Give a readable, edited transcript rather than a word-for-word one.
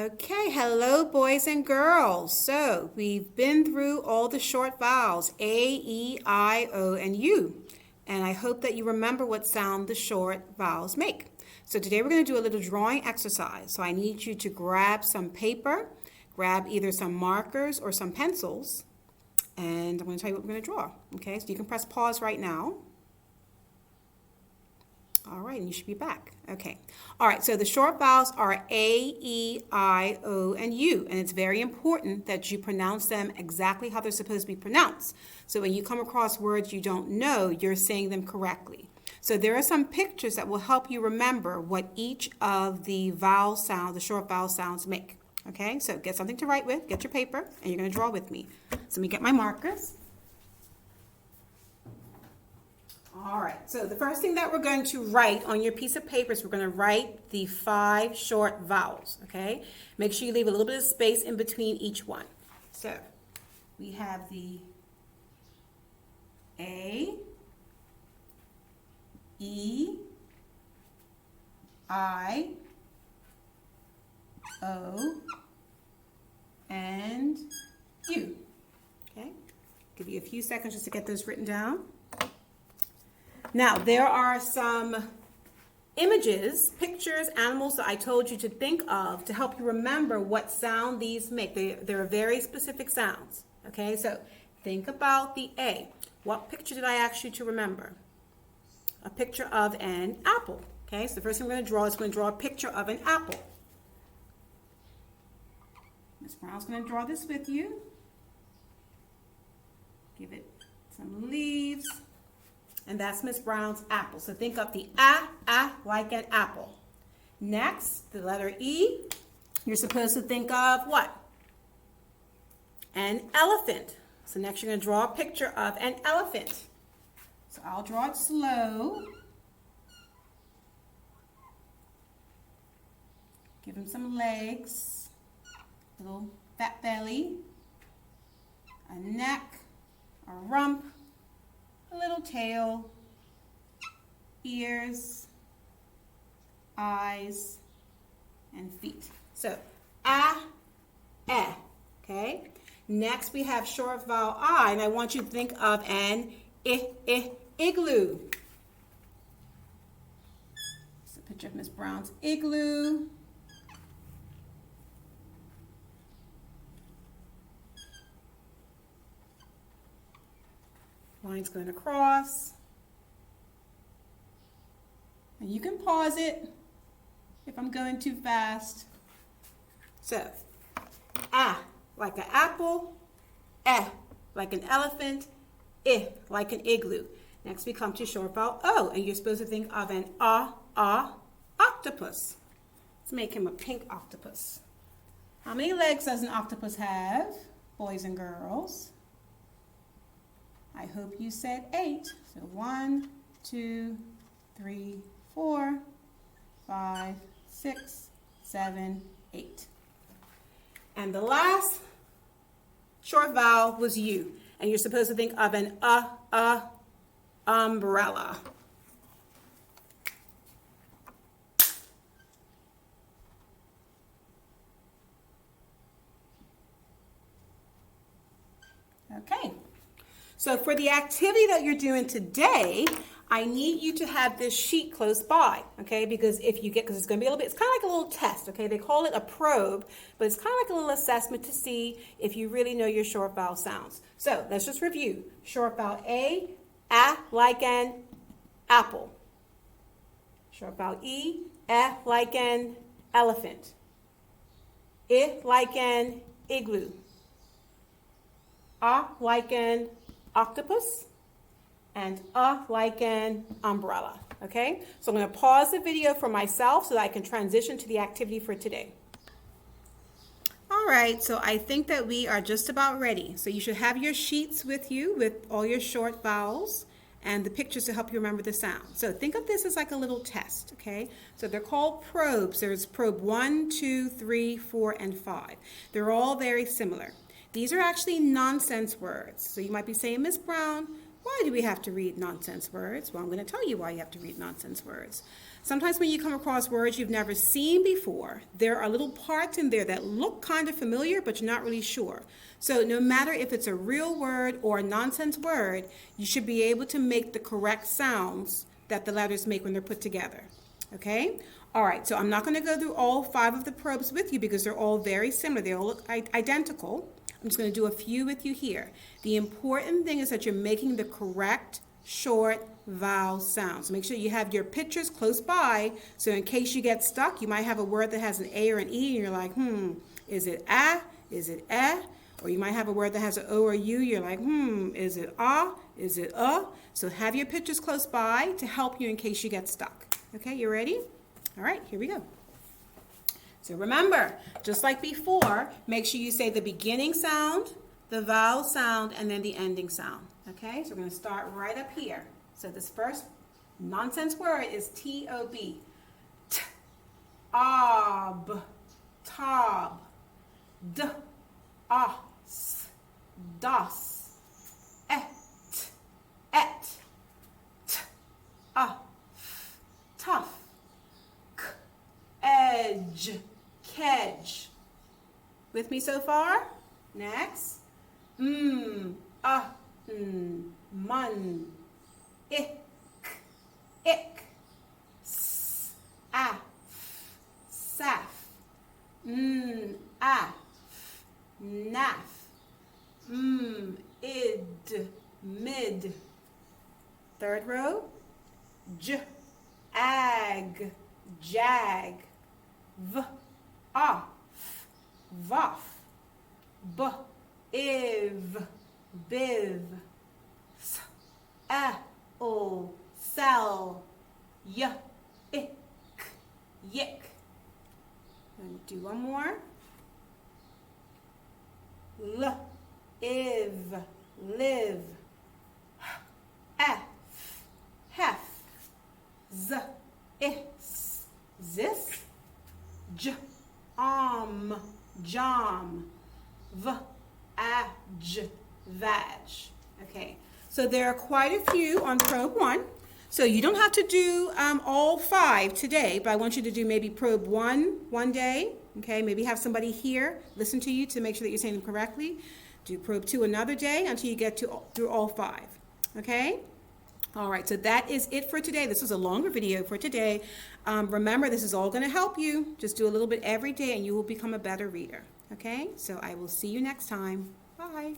Okay, hello boys and girls. So we've been through all the short vowels, A, E, I, O, and U. And I hope that you remember what sound the short vowels make. So today we're going to do a little drawing exercise. So I need you to grab some paper, grab either some markers or some pencils, and I'm going to tell you what we're going to draw. Okay, so you can press pause right now. All right, and you should be back. Okay. All right, so the short vowels are A, E, I, O, and U, and it's very important that you pronounce them exactly how they're supposed to be pronounced. So when you come across words you don't know, you're saying them correctly. So there are some pictures that will help you remember what each of the vowel sounds, the short vowel sounds make. Okay, so get something to write with, get your paper, and you're going to draw with me. So let me get my markers. All right, so the first thing that we're going to write on your piece of paper is we're going to write the 5 short vowels, okay? Make sure you leave a little bit of space in between each one. So we have the A, E, I, O, and U, okay? Give you a few seconds just to get those written down. Now, there are some images, pictures, animals that I told you to think of to help you remember what sound these make. There are very specific sounds, okay? So think about the A. What picture did I ask you to remember? A picture of an apple, okay? So the first thing we're going to draw is going to draw a picture of an apple. Ms. Brown's going to draw this with you. Give it some leaves. And that's Miss Brown's apple. So think of the like an apple. Next, the letter E, you're supposed to think of what? An elephant. So next you're going to draw a picture of an elephant. So I'll draw it slow. Give him some legs, little fat belly, a neck, a rump, a little tail, ears, eyes, and feet. So, okay? Next we have short vowel I, and I want you to think of an igloo. It's a picture of Miss Brown's igloo. Line's going across. And you can pause it if I'm going too fast. So, like an apple, like an elephant, like an igloo. Next we come to short vowel O, and you're supposed to think of an octopus. Let's make him a pink octopus. How many legs does an octopus have, boys and girls? I hope you said 8. So 1, 2, 3, 4, 5, 6, 7, 8. And the last short vowel was U. And you're supposed to think of an umbrella. Okay. So for the activity that you're doing today, I need you to have this sheet close by, okay? Because it's going to be a little bit, it's kind of like a little test, okay? They call it a probe, but it's kind of like a little assessment to see if you really know your short vowel sounds. So let's just review. Short vowel A like an apple. Short vowel E, like an elephant. I like an igloo. Like an octopus, and like an umbrella, okay? So I'm going to pause the video for myself so that I can transition to the activity for today. All right, so I think that we are just about ready. So you should have your sheets with you with all your short vowels and the pictures to help you remember the sound. So think of this as like a little test, okay? So they're called probes. There's probe 1, 2, 3, 4, and 5. They're all very similar. These are actually nonsense words. So you might be saying, Miss Brown, why do we have to read nonsense words? Well, I'm going to tell you why you have to read nonsense words. Sometimes when you come across words you've never seen before, there are little parts in there that look kind of familiar, but you're not really sure. So no matter if it's a real word or a nonsense word, you should be able to make the correct sounds that the letters make when they're put together. Okay? All right, so I'm not going to go through all 5 of the probes with you because they're all very similar. They all look identical. I'm just going to do a few with you here. The important thing is that you're making the correct short vowel sounds. So make sure you have your pictures close by, so in case you get stuck, you might have a word that has an A or an E, and you're like, is it a? Is it eh? Or you might have a word that has an O or U, you're like, is it ah? Is it So have your pictures close by to help you in case you get stuck. Okay, you ready? All right, here we go. So remember, just like before, make sure you say the beginning sound, the vowel sound, and then the ending sound. Okay, so we're going to start right up here. So this first nonsense word is T-O-B. T-ob, tob, d-os, dos, et, t-a, tough, k-edge, kedge. With me so far? Next. Mun, ick, saf, af, naf, id, mid. Third row. Ag, jag, off, voff, iv, biv, o, sell, ick, yick. And do one more. Iv, live, hef, is, zis, jom, vag. Okay, so there are quite a few on probe 1. So you don't have to do all 5 today, but I want you to do maybe probe 1 day. Okay, maybe have somebody here listen to you to make sure that you're saying them correctly. Do probe 2 another day until you get through all 5. Okay? All right, so that is it for today. This was a longer video for today. Remember, this is all going to help you. Just do a little bit every day and you will become a better reader. Okay? So I will see you next time. Bye.